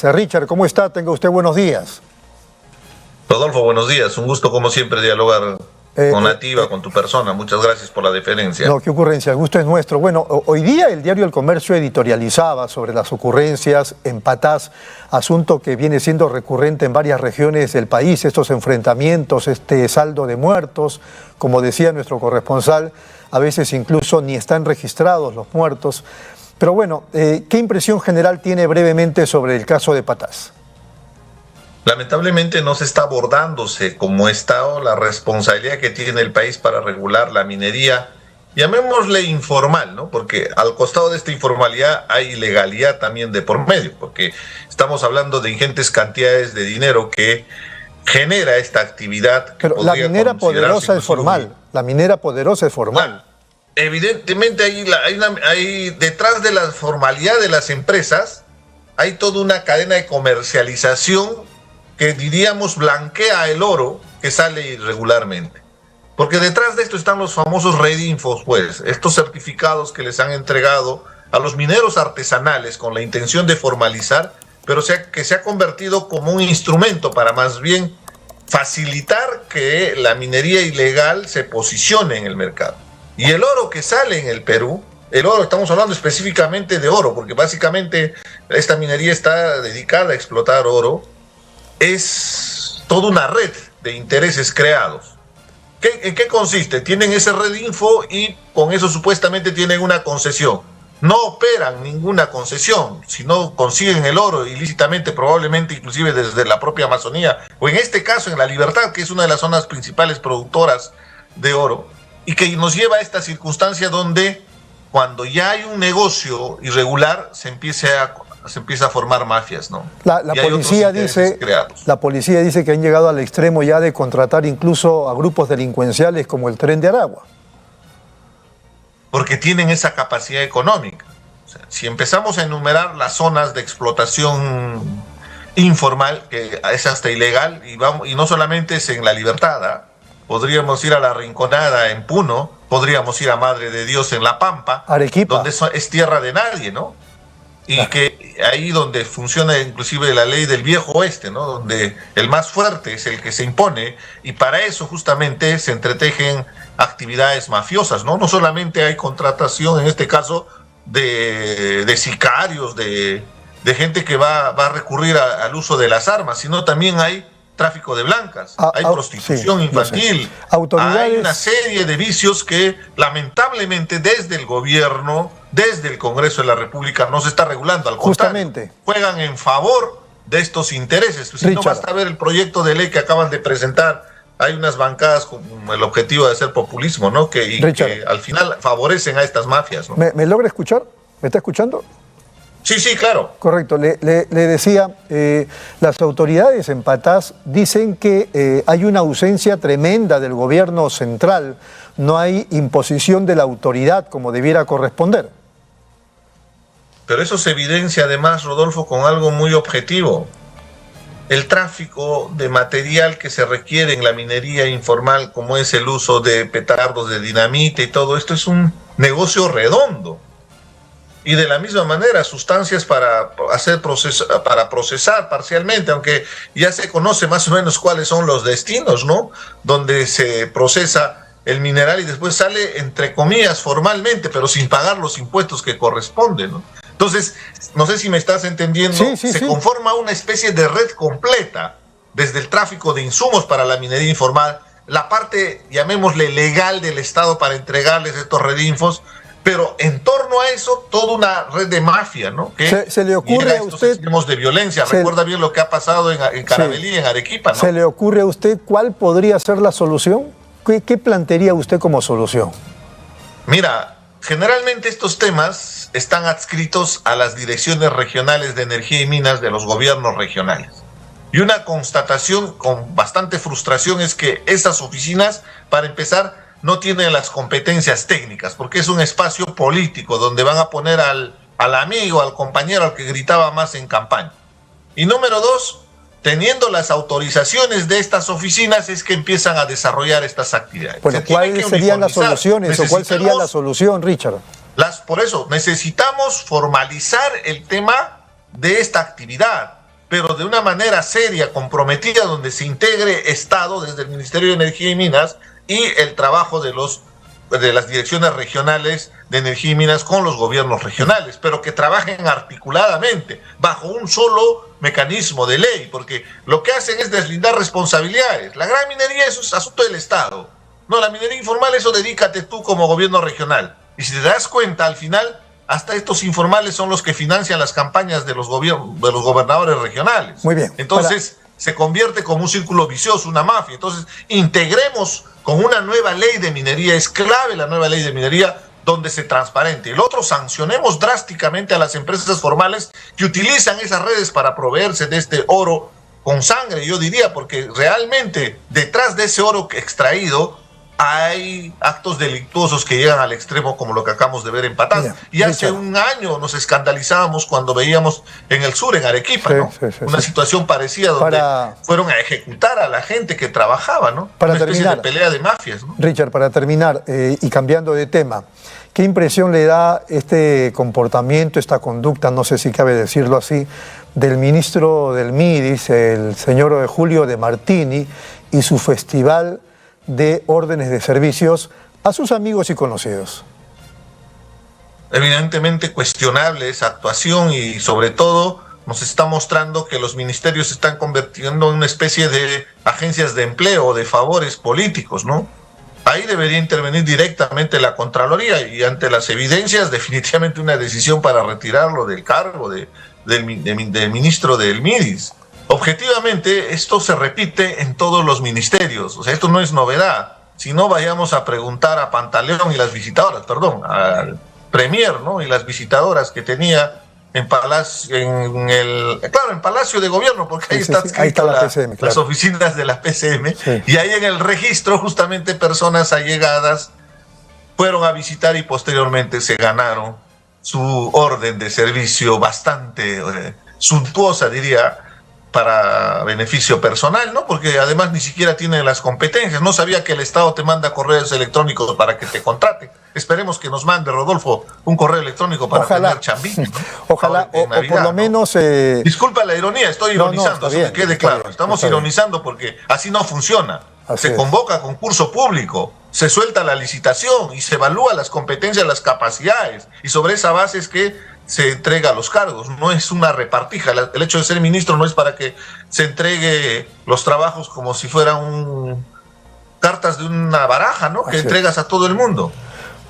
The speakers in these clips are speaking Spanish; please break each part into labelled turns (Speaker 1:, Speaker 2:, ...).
Speaker 1: Richard, ¿cómo está? Tenga usted buenos días.
Speaker 2: Rodolfo, buenos días. Un gusto, como siempre, dialogar con Nativa, con tu persona. Muchas gracias por la deferencia.
Speaker 1: No, qué ocurrencia, el gusto es nuestro. Bueno, hoy día el diario El Comercio editorializaba sobre las ocurrencias en Patás, asunto que viene siendo recurrente en varias regiones del país, estos enfrentamientos, este saldo de muertos, como decía nuestro corresponsal, a veces incluso ni están registrados los muertos. Pero bueno, ¿qué impresión general tiene brevemente sobre el caso de Patás?
Speaker 2: Lamentablemente no se está abordándose como Estado la responsabilidad que tiene el país para regular la minería, llamémosle informal, ¿no? Porque al costado de esta informalidad hay ilegalidad también de por medio, porque estamos hablando de ingentes cantidades de dinero que genera esta actividad.
Speaker 1: Pero la minera poderosa es formal, la minera poderosa es formal.
Speaker 2: Evidentemente hay detrás de la formalidad de las empresas hay toda una cadena de comercialización que diríamos blanquea el oro que sale irregularmente. Porque detrás de esto están los famosos redinfos, pues, estos certificados que les han entregado a los mineros artesanales con la intención de formalizar, pero que se ha convertido como un instrumento para más bien facilitar que la minería ilegal se posicione en el mercado. Y el oro que sale en el Perú, el oro, estamos hablando específicamente de oro, porque básicamente esta minería está dedicada a explotar oro, es toda una red de intereses creados. ¿En qué consiste? Tienen ese redinfo y con eso supuestamente tienen una concesión. No operan ninguna concesión, sino consiguen el oro ilícitamente, probablemente inclusive desde la propia Amazonía, o en este caso en La Libertad, que es una de las zonas principales productoras de oro, y que nos lleva a esta circunstancia donde cuando ya hay un negocio irregular se empieza a formar mafias, ¿no? La policía
Speaker 1: dice que han llegado al extremo ya de contratar incluso a grupos delincuenciales como el Tren de Aragua.
Speaker 2: Porque tienen esa capacidad económica. O sea, si empezamos a enumerar las zonas de explotación informal, que es hasta ilegal, y no solamente es en La Libertad, podríamos ir a La Rinconada en Puno, podríamos ir a Madre de Dios en La Pampa,
Speaker 1: Arequipa,
Speaker 2: donde es tierra de nadie, ¿no? Y que ahí donde funciona inclusive la ley del viejo oeste, ¿no? Donde el más fuerte es el que se impone, y para eso justamente se entretejen actividades mafiosas, ¿no? No solamente hay contratación, en este caso, de sicarios, de gente que va a recurrir al uso de las armas, sino también hay tráfico de blancas, hay prostitución infantil, hay una serie de vicios que lamentablemente desde el gobierno, desde el Congreso de la República no se está regulando, al contrario, juegan en favor de estos intereses. Si no basta ver el proyecto de ley que acaban de presentar, hay unas bancadas con el objetivo de hacer populismo, ¿no? Que al final favorecen a estas mafias, ¿no?
Speaker 1: ¿Me logra escuchar? ¿Me está escuchando?
Speaker 2: Sí, sí, claro.
Speaker 1: Correcto. Le decía, las autoridades en Patás dicen que hay una ausencia tremenda del gobierno central, no hay imposición de la autoridad como debiera corresponder.
Speaker 2: Pero eso se evidencia además, Rodolfo, con algo muy objetivo. El tráfico de material que se requiere en la minería informal, como es el uso de petardos, de dinamita y todo esto, es un negocio redondo. Y de la misma manera, sustancias para procesar parcialmente, aunque ya se conoce más o menos cuáles son los destinos, ¿no? Donde se procesa el mineral y después sale, entre comillas, formalmente, pero sin pagar los impuestos que corresponden, ¿no? Entonces, no sé si me estás entendiendo, se conforma una especie de red completa, desde el tráfico de insumos para la minería informal, la parte, llamémosle, legal del Estado para entregarles estos redinfos, pero en torno a eso, toda una red de mafia, ¿no? Que
Speaker 1: se le ocurre a usted
Speaker 2: extremos de violencia. Recuerda bien lo que ha pasado en Caramelí, en Arequipa, ¿no?
Speaker 1: ¿Se le ocurre a usted cuál podría ser la solución? ¿Qué plantearía usted como solución?
Speaker 2: Mira, generalmente estos temas están adscritos a las direcciones regionales de energía y minas de los gobiernos regionales. Y una constatación con bastante frustración es que esas oficinas, para empezar, no tienen las competencias técnicas, porque es un espacio político donde van a poner al amigo, al compañero, al que gritaba más en campaña. Y número dos, teniendo las autorizaciones de estas oficinas es que empiezan a desarrollar estas actividades.
Speaker 1: Bueno, ¿cuáles serían las soluciones o cuál sería la solución, Richard?
Speaker 2: Por eso, necesitamos formalizar el tema de esta actividad. pero de una manera seria, comprometida, donde se integre Estado desde el Ministerio de Energía y Minas y el trabajo de las direcciones regionales de energía y minas con los gobiernos regionales, pero que trabajen articuladamente, bajo un solo mecanismo de ley, porque lo que hacen es deslindar responsabilidades. La gran minería es un asunto del Estado. No, la minería informal, eso dedícate tú como gobierno regional. Y si te das cuenta, al final, hasta estos informales son los que financian las campañas de los gobernadores regionales.
Speaker 1: Muy bien.
Speaker 2: Entonces, se convierte como un círculo vicioso, una mafia. Entonces, integremos con una nueva ley de minería, es clave la nueva ley de minería, donde se transparente. El otro, sancionemos drásticamente a las empresas formales que utilizan esas redes para proveerse de este oro con sangre, yo diría, porque realmente detrás de ese oro extraído hay actos delictuosos que llegan al extremo, como lo que acabamos de ver en Patás. Y hace un año nos escandalizábamos cuando veíamos en el sur, en Arequipa, ¿no? Una situación parecida donde fueron a ejecutar a la gente que trabajaba, ¿no? Una especie de pelea de mafias, ¿no?
Speaker 1: Richard, para terminar, y cambiando de tema, ¿qué impresión le da este comportamiento, esta conducta, no sé si cabe decirlo así, del ministro del MIDIS, el señor Julio de Martini, y su festival de órdenes de servicios a sus amigos y conocidos?
Speaker 2: Evidentemente cuestionable esa actuación, y sobre todo nos está mostrando que los ministerios se están convirtiendo en una especie de agencias de empleo o de favores políticos, ¿no? Ahí debería intervenir directamente la Contraloría, y ante las evidencias definitivamente una decisión para retirarlo del cargo del ministro del MIDIS. Objetivamente, esto se repite en todos los ministerios, o sea, esto no es novedad. Si no, vayamos a preguntar a Pantaleón y las visitadoras, perdón, al Premier, ¿no? Y las visitadoras que tenía en Palacio de Gobierno, porque ahí está escrito
Speaker 1: la PCM,
Speaker 2: las oficinas de la PCM, y ahí en el registro justamente personas allegadas fueron a visitar y posteriormente se ganaron su orden de servicio bastante suntuosa, diría, para beneficio personal, ¿no? Porque además ni siquiera tiene las competencias. No sabía que el Estado te manda correos electrónicos para que te contraten. Esperemos que nos mande, Rodolfo, un correo electrónico para tener chambín, ¿no?
Speaker 1: Ojalá, o por lo menos...
Speaker 2: Disculpa la ironía, estoy ironizando, eso que quede claro. Estamos ironizando porque así no funciona. Se convoca concurso público, se suelta la licitación y se evalúa las competencias, las capacidades, y sobre esa base es que se entrega los cargos. No es una repartija. El hecho de ser ministro no es para que se entregue los trabajos como si fueran cartas de una baraja, ¿no? Que entregas a todo el mundo.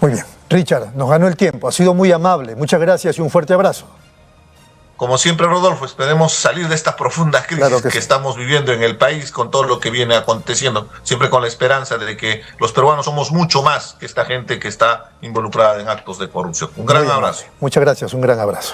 Speaker 1: Muy bien. Richard, nos ganó el tiempo. Ha sido muy amable. Muchas gracias y un fuerte abrazo.
Speaker 2: Como siempre, Rodolfo, esperemos salir de esta profunda crisis que estamos viviendo en el país con todo lo que viene aconteciendo, siempre con la esperanza de que los peruanos somos mucho más que esta gente que está involucrada en actos de corrupción. Un gran abrazo.
Speaker 1: Muchas gracias, un gran abrazo.